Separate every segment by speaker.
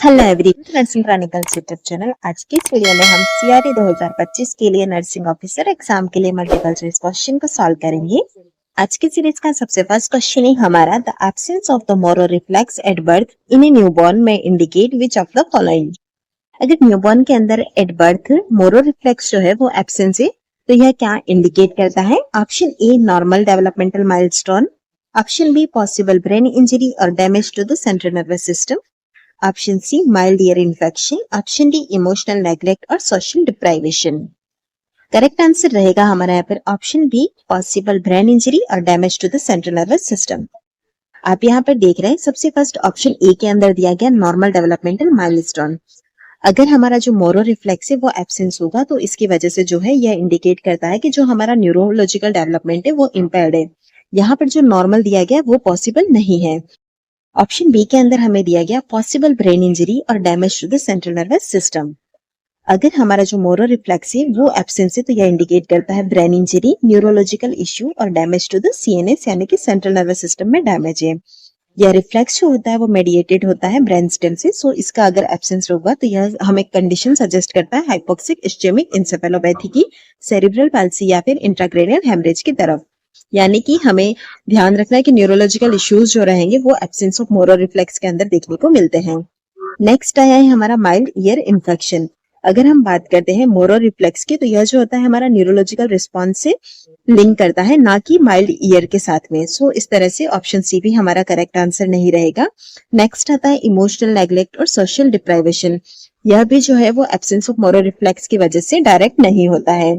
Speaker 1: Hello everyone, nursing chronicles YouTube channel. आज की इस वीडियो में हम सीआरई 2025 के लिए नर्सिंग ऑफिसर एग्जाम के लिए मल्टीपल चॉइस क्वेश्चन को सॉल्व करेंगे। आज की सीरीज का सबसे फर्स्ट क्वेश्चन है हमारा, the absence of the Moro reflex at birth in a newborn में indicate which of the following. अगर न्यूबॉर्न के अंदर एट बर्थ मोरो रिफ्लेक्स जो है वो एब्सेंस है तो यह क्या इंडिकेट करता है? Option A, normal developmental milestone. Option B, possible brain injury और damage to the central nervous system. Option C, mild ear infection. Option D, emotional neglect और सोशल डिप्राइवेशन। करेक्ट आंसर रहेगा हमारा यहाँ पर option B, possible brain injury और damage to the central nervous system. आप यहाँ पर देख रहे हैं सबसे फर्स्ट ऑप्शन ए के अंदर दिया गया नॉर्मल डेवलपमेंटल माइलस्टोन। अगर हमारा जो मोरो रिफ्लेक्स है वो एब्सेंस होगा तो इसकी वजह से जो है यह इंडिकेट करता है कि जो हमारा न्यूरोलॉजिकल डेवलपमेंट है वो इम्पेयर्ड है। यहाँ पर जो नॉर्मल दिया गया वो पॉसिबल नहीं है। ऑप्शन बी के अंदर हमें दिया गया पॉसिबल ब्रेन इंजरी और damage to the central nervous system. अगर हमारा जो मोरो रिफ्लेक्स है वो एब्सेंस है तो यह इंडिकेट करता है ब्रेन इंजरी, न्यूरोलॉजिकल इश्यू और डैमेज टू द सीएनएस यानी कि सेंट्रल नर्वस सिस्टम में डैमेज है। यह रिफ्लेक्स जो होता है वो मेडिएटेड होता है ब्रेन स्टेम से। सो इसका अगर एब्सेंस होगा तो यह हमें कंडीशन सजेस्ट करता है हाइपोक्सिक इस्चेमिक इंसेफेलोपैथी की, सेरिब्रल पाल्सी या फिर इंट्राक्रेनियल हेमरेज की तरफ। यानी कि हमें ध्यान रखना है कि न्यूरोलॉजिकल इश्यूज जो रहेंगे वो एब्सेंस ऑफ मोरो रिफ्लेक्स के अंदर देखने को मिलते हैं। नेक्स्ट आया है हमारा माइल्ड ईयर इन्फेक्शन। अगर हम बात करते हैं मोरो रिफ्लेक्स की तो यह जो होता है हमारा न्यूरोलॉजिकल रिस्पॉन्स से लिंक करता है, ना कि माइल्ड ईयर के साथ में। सो इस तरह से ऑप्शन सी भी हमारा करेक्ट आंसर नहीं रहेगा। नेक्स्ट आता है इमोशनल नेग्लेक्ट और सोशल डिप्राइवेशन। यह भी जो है वो एब्सेंस ऑफ मोरो रिफ्लेक्स की वजह से डायरेक्ट नहीं होता है।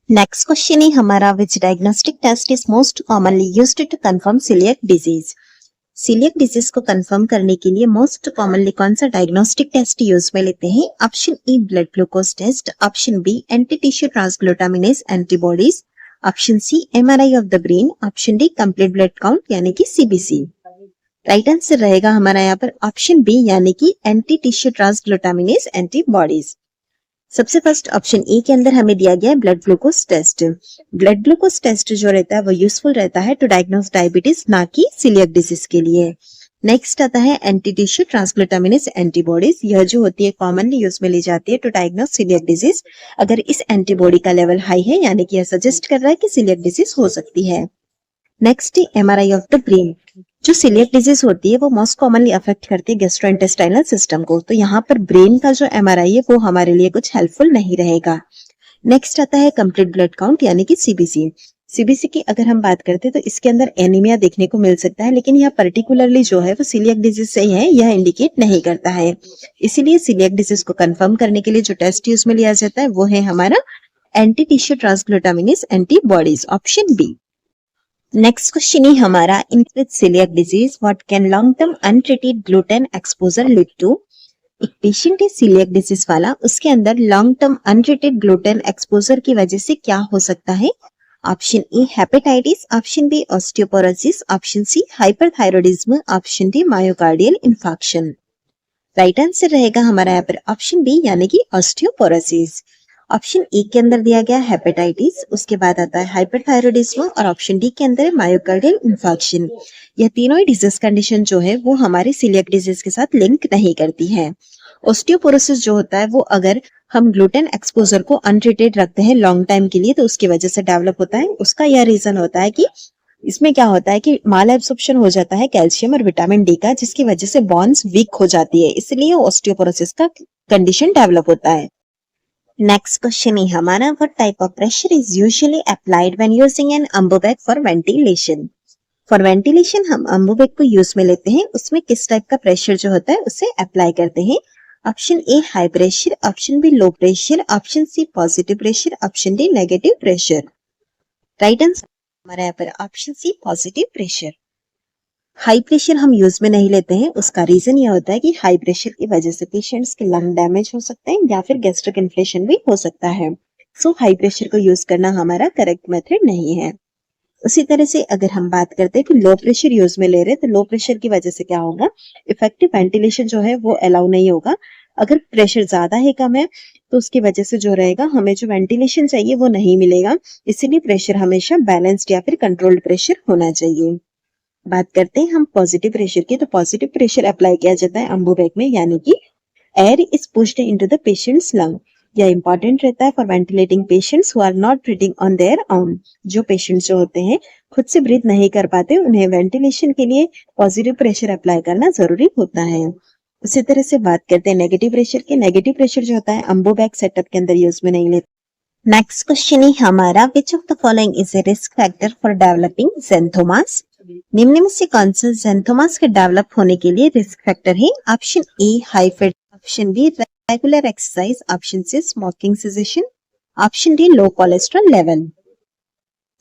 Speaker 1: नेक्स्ट क्वेश्चन है हमारा, which diagnostic test is most commonly used to confirm celiac disease. Celiac disease को कंफर्म करने के लिए मोस्ट कॉमनली कौन सा डायग्नोस्टिक टेस्ट यूज में लेते हैं? Option A, blood glucose test. Option B, anti tissue transglutaminase antibodies. Option C, MRI of the brain. Option D, complete blood count यानी कि सीबीसी। राइट आंसर रहेगा हमारा यहाँ पर ऑप्शन बी यानी कि एंटी टिश्यू ट्रांसग्लूटामिनेज एंटीबॉडीज। सबसे first option A के अंदर हमें दिया गया है blood glucose test. Blood glucose test जो रहता है वो यूजफुल रहता है टू डायग्नोस डायबिटीज, ना कि सीलियक डिजीज के लिए। नेक्स्ट आता है एंटी टिश्यू ट्रांसग्लूटामिनेज एंटीबॉडीज। यह जो होती है कॉमनली यूज में ली जाती है टू डायग्नोस सीलियक डिजीज। अगर इस एंटीबॉडी का लेवल हाई है यानी कि यह सजेस्ट कर रहा है कि सीलियक डिजीज हो सकती है। Next MRI of the brain. जो सीलियक डिजीज होती है वो मोस्ट कॉमनली अफेक्ट करती है गैस्ट्रोइंटेस्टाइनल सिस्टम को, तो यहाँ पर ब्रेन का जो एमआरआई है वो हमारे लिए कुछ हेल्पफुल नहीं रहेगा। नेक्स्ट आता है कंप्लीट ब्लड काउंट यानी कि सीबीसी। सीबीसी की अगर हम बात करते हैं तो इसके अंदर एनीमिया देखने को मिल सकता है, लेकिन यह पर्टिकुलरली जो है वो सीलियक डिजीज से ही है, यह इंडिकेट नहीं करता है। इसीलिए सीलियक डिजीज को कंफर्म करने के लिए जो टेस्ट यूज में लिया जाता है वो है हमारा anti tissue transglutaminase antibodies, option B. Next question है हमारा, in with celiac disease what can long term untreated gluten exposure lead to. एक पेशेंट है सीलियक डिजीज वाला, उसके अंदर long term untreated gluten exposure की वजह से क्या हो सकता है? Option A, hepatitis. Option B, osteoporosis. Option C, hyperthyroidism. Option D, myocardial infarction. Right answer रहेगा हमारा यहाँ पर ऑप्शन बी यानी कि ऑस्टियोपोरोसिस। ऑप्शन ए के अंदर दिया गया हेपेटाइटिस, उसके बाद आता है हाइपरथायरॉयडिज्म और ऑप्शन डी के अंदर है मायोकार्डियल इन्फार्क्शन। यह तीनों ही डिजीज कंडीशन जो है वो हमारी सीलियक डिजीज के साथ लिंक नहीं करती है। ऑस्टियोपोरोसिस जो होता है वो अगर हम ग्लूटेन एक्सपोजर को अनट्रीटेड रखते हैं लॉन्ग टाइम के लिए तो उसकी वजह से डेवलप होता है। उसका यह रीजन होता है कि इसमें क्या होता है कि माल एब्सॉर्प्शन हो जाता है कैल्शियम और विटामिन डी का, जिसकी वजह से बोन्स वीक हो जाती है, इसलिए ऑस्टियोपोरोसिस का कंडीशन डेवलप होता है। नेक्स्ट क्वेश्चन है हमारा, what type of pressure is usually applied when using an Ambu bag for ventilation. For ventilation हम अम्बुबैग को यूज में लेते हैं, उसमें किस टाइप का प्रेशर जो होता है उसे अप्लाई करते हैं? Option A, high pressure. Option B, low pressure. Option C, positive pressure. Option D, negative pressure. Right answer हमारे यहाँ पर option C, positive pressure. High pressure हम यूज में नहीं लेते हैं, उसका रीजन यह होता है कि हाई प्रेशर की वजह से पेशेंट्स के लंग डैमेज हो सकते हैं या फिर गैस्ट्रिक इन्फ्लेशन भी हो सकता है। सो हाई प्रेशर को यूज करना हमारा करेक्ट मेथड नहीं है। उसी तरह से अगर हम बात करते हैं कि लो प्रेशर यूज में ले रहे हैं तो लो प्रेशर की वजह से क्या होगा, इफेक्टिव वेंटिलेशन जो है वो अलाउ नहीं होगा। अगर प्रेशर ज्यादा है कम है तो उसकी वजह से जो रहेगा हमें जो वेंटिलेशन चाहिए वो नहीं मिलेगा। इसीलिए प्रेशर हमेशा बैलेंस्ड या फिर कंट्रोल्ड प्रेशर होना चाहिए। बात करते हैं हम पॉजिटिव प्रेशर की, तो पॉजिटिव प्रेशर अप्लाई किया जाता है अम्बुबैक में, यानी कि air is pushed into the patient's lung. यह इंपॉर्टेंट रहता है for ventilating patients who are not breathing on their own. जो पेशेंट्स जो होते हैं खुद से ब्रीथ नहीं कर पाते, उन्हें वेंटिलेशन के लिए पॉजिटिव प्रेशर अप्लाई करना जरूरी होता है। उसी तरह से बात करते हैं नेगेटिव प्रेशर की। नेगेटिव प्रेशर जो होता है अम्बुबैक सेटअप के अंदर यूज में नहीं लेते। नेक्स्ट क्वेश्चन है हमारा, which of the following is a risk factor for developing xanthomas. निम्न में से कौन सा ज़ेंथोमास के डेवलप होने के लिए रिस्क फैक्टर है? Option A high fat, option B regular exercise, option C smoking cessation, option D low cholesterol level.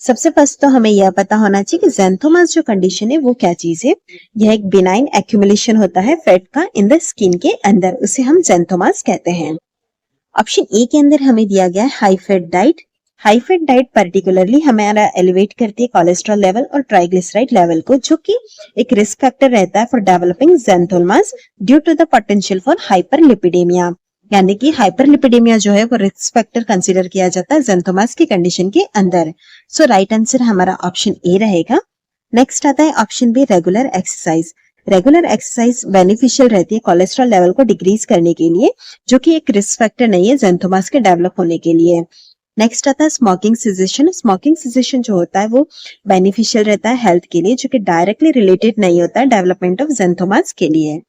Speaker 1: सबसे फर्स्ट तो हमें यह पता होना चाहिए कि ज़ेंथोमास जो कंडीशन है वो क्या चीज है। यह एक बिनाइन एक्यूमुलेशन होता है फैट का इन द स्किन के अंदर, उसे हम ज़ेंथोमास कहते हैं। ऑप्शन ए के अंदर हमें दिया गया है high fat diet. High fat diet particularly हमारा एलिवेट करती है कोलेस्ट्रॉल लेवल और ट्राइग्लिसराइड लेवल को, जो कि एक रिस्क फैक्टर रहता है for developing xanthomas due to the potential for hyperlipidemia. यानी कि हाइपरलिपिडेमिया जो है वो रिस्क फैक्टर कंसीडर किया जाता है ज़ेंथोमास की कंडीशन के अंदर। सो राइट आंसर हमारा ऑप्शन ए रहेगा। नेक्स्ट आता है option B regular exercise. Regular exercise beneficial रहती है कोलेस्ट्रॉल लेवल को डिक्रीज करने के लिए, जो कि एक रिस्क फैक्टर नहीं है ज़ेंथोमास के डेवलप होने के लिए। नेक्स्ट आता है स्मोकिंग सेसेशन। स्मोकिंग सेसेशन जो होता है वो बेनिफिशियल रहता है हेल्थ के लिए, जो कि डायरेक्टली रिलेटेड नहीं होता है डेवलपमेंट ऑफ ज़ेंथोमास के लिए।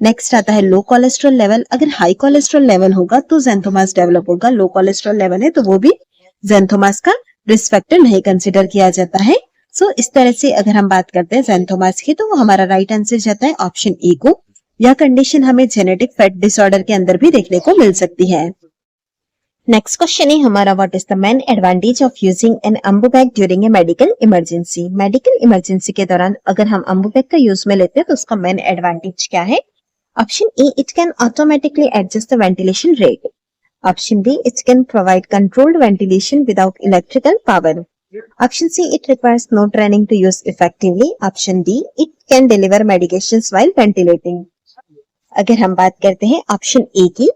Speaker 1: नेक्स्ट आता है लो कोलेस्ट्रॉल लेवल। अगर हाई कोलेस्ट्रॉल लेवल होगा तो ज़ेंथोमास डेवलप होगा, लो कोलेस्ट्रॉल लेवल है तो वो भी ज़ेंथोमास का रिस्क फैक्टर नहीं कंसिडर किया जाता है। सो इस तरह से अगर हम बात करते हैं ज़ेंथोमास की, तो वो हमारा राइट आंसर जाता है ऑप्शन ए को। यह कंडीशन हमें जेनेटिक फैट डिसऑर्डर के अंदर भी देखने को मिल सकती है। नेक्स्ट क्वेश्चन है हमारा, what is the main advantage of using an Ambu bag during a medical emergency. Medical emergency के दौरान अगर हम अम्बुबैक का यूज में लेते हैं तो उसका मेन एडवांटेज क्या है? Option A, it can automatically adjust the ventilation rate. Option B, it can provide controlled ventilation without electrical power. Option C, it requires no training to use effectively. Option D, it can deliver medications while ventilating. अगर हम बात करते हैं option ए की,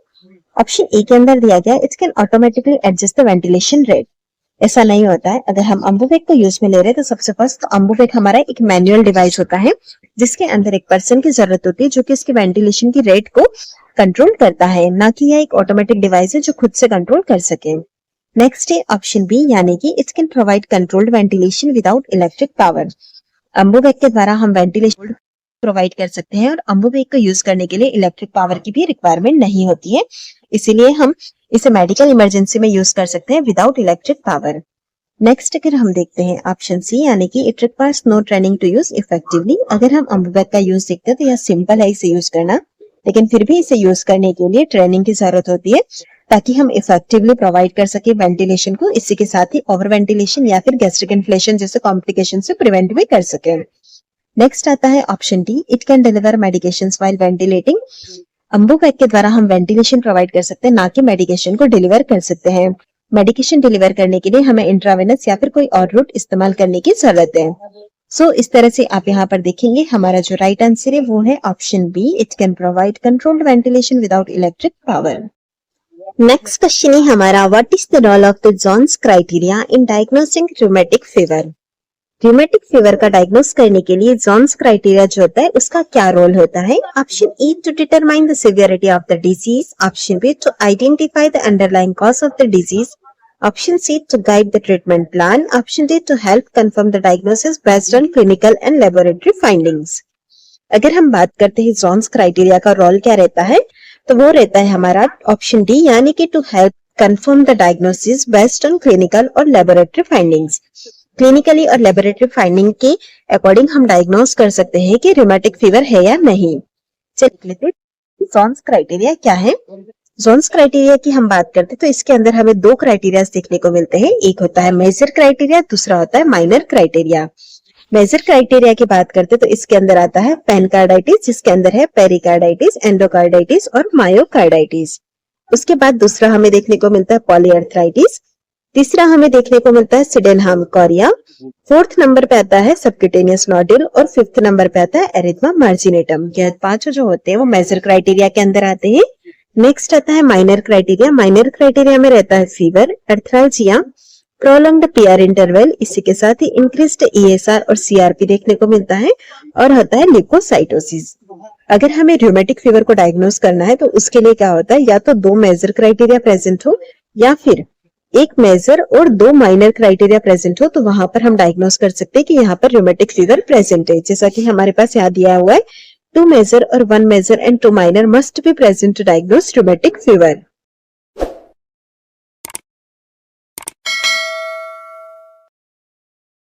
Speaker 1: option A के अंदर दिया गया it can automatically adjust the ventilation rate. ऐसा नहीं होता है। अगर हम अम्बुबैक को यूज में ले रहे हैं तो सबसे फर्स्ट तो अम्बुबैक हमारा एक मैनुअल डिवाइस होता है, जिसके अंदर एक पर्सन की जरूरत होती है जो कि इसकी वेंटिलेशन की रेट को कंट्रोल करता है, ना कि यह एक ऑटोमेटिक डिवाइस है जो खुद से कंट्रोल कर सके। नेक्स्ट है ऑप्शन बी, यानी कि it can provide controlled ventilation without electric power. Ambu bag के द्वारा हम वेंटिलेशन प्रोवाइड कर सकते हैं और अम्बुबैक को यूज करने के लिए इलेक्ट्रिक पावर की भी रिक्वायरमेंट नहीं होती है, इसीलिए हम इसे मेडिकल इमरजेंसी में यूज कर सकते हैं विदाउट इलेक्ट्रिक पावर। नेक्स्ट अगर हम देखते हैं ऑप्शन सी, यानी कि it requires no training to use effectively. अगर हम अम्बुबैक का यूज देखते हैं तो यह सिंपल है इसे यूज करना, लेकिन फिर भी इसे यूज करने के लिए ट्रेनिंग की जरूरत होती है ताकि हम इफेक्टिवली प्रोवाइड कर सके वेंटिलेशन को। इसी के साथ ही ओवर वेंटिलेशन या फिर गैस्ट्रिक इन्फ्लेशन जैसे कॉम्प्लिकेशन से प्रिवेंट भी कर सके। नेक्स्ट आता है option D, it can deliver medications while ventilating. Ambu bag के द्वारा हम वेंटिलेशन प्रोवाइड कर सकते हैं, ना कि मेडिकेशन को डिलीवर कर सकते हैं। मेडिकेशन डिलीवर करने के लिए हमें इंट्रावेनस या फिर कोई और रूट इस्तेमाल करने की जरूरत है। सो इस तरह से आप यहाँ पर देखेंगे हमारा जो राइट आंसर है वो है option B, it can provide controlled ventilation without electric power. Next question है हमारा, what is the role of the Jones criteria in diagnosing rheumatic fever. Rheumatic fever का डायग्नोस करने के लिए जोन्स क्राइटेरिया जो होता है उसका क्या रोल होता है? Option A, to determine the severity of the disease. Option B, to identify the underlying cause of the disease. Option C, to guide the treatment plan. Option D, to help confirm the diagnosis based on clinical and laboratory findings. अगर हम बात करते हैं Jones criteria का role क्या रहता है, तो वो रहता है हमारा ऑप्शन डी, यानी कि to help confirm the diagnosis based on clinical और लेबोरेटरी फाइंडिंग्स। क्लिनिकली और लेबोरेटरी फाइंडिंग के अकॉर्डिंग हम डायग्नोस कर सकते हैं कि रूमेटिक फीवर है या नहीं। चलिए जोन्स क्राइटेरिया क्या है। जोन्स क्राइटेरिया की हम बात करते हैं तो इसके अंदर हमें दो क्राइटेरिया देखने को मिलते हैं, एक होता है मेजर क्राइटेरिया, दूसरा होता है माइनर क्राइटेरिया। मेजर क्राइटेरिया की बात करते हैं तो इसके अंदर आता है पेनकार्डाइटिस, जिसके अंदर है पेरिकार्डाइटिस, एंडोकार्डाइटिस और मायोकार्डाइटिस। उसके बाद दूसरा हमें देखने को मिलता है पॉलीआर्थराइटिस, तीसरा हमें देखने को मिलता है सिडेनहाम कोरिया, फोर्थ नंबर पे आता है सबक्यूटेनियस नोड्यूल और फिफ्थ नंबर पे आता है एरिथमा मार्जिनेटम। यह पांचों जो होते हैं वो मेजर क्राइटेरिया के अंदर आते हैं। नेक्स्ट आता है माइनर क्राइटेरिया। माइनर क्राइटेरिया में रहता है फीवर, एर्थ्रालजिया, प्रोलॉन्ग्ड पीआर इंटरवल, इसी के साथ ही इंक्रीज्ड ईएसआर और सीआरपी देखने को मिलता है और होता है ल्यूकोसाइटोसिस। अगर हमें रूमेटिक फीवर को डायग्नोस करना है तो उसके लिए क्या होता है, या तो 2 मेजर क्राइटेरिया प्रेजेंट हो या फिर 1 मेजर और 2 माइनर क्राइटेरिया प्रेजेंट हो, तो वहां पर हम डायग्नोस कर सकते हैं कि यहाँ पर रूमेटिक फीवर प्रेजेंट है। जैसा कि हमारे पास यहाँ दिया हुआ है 2 मेजर और 1 major and 2 minor must be present to diagnose rheumatic fever.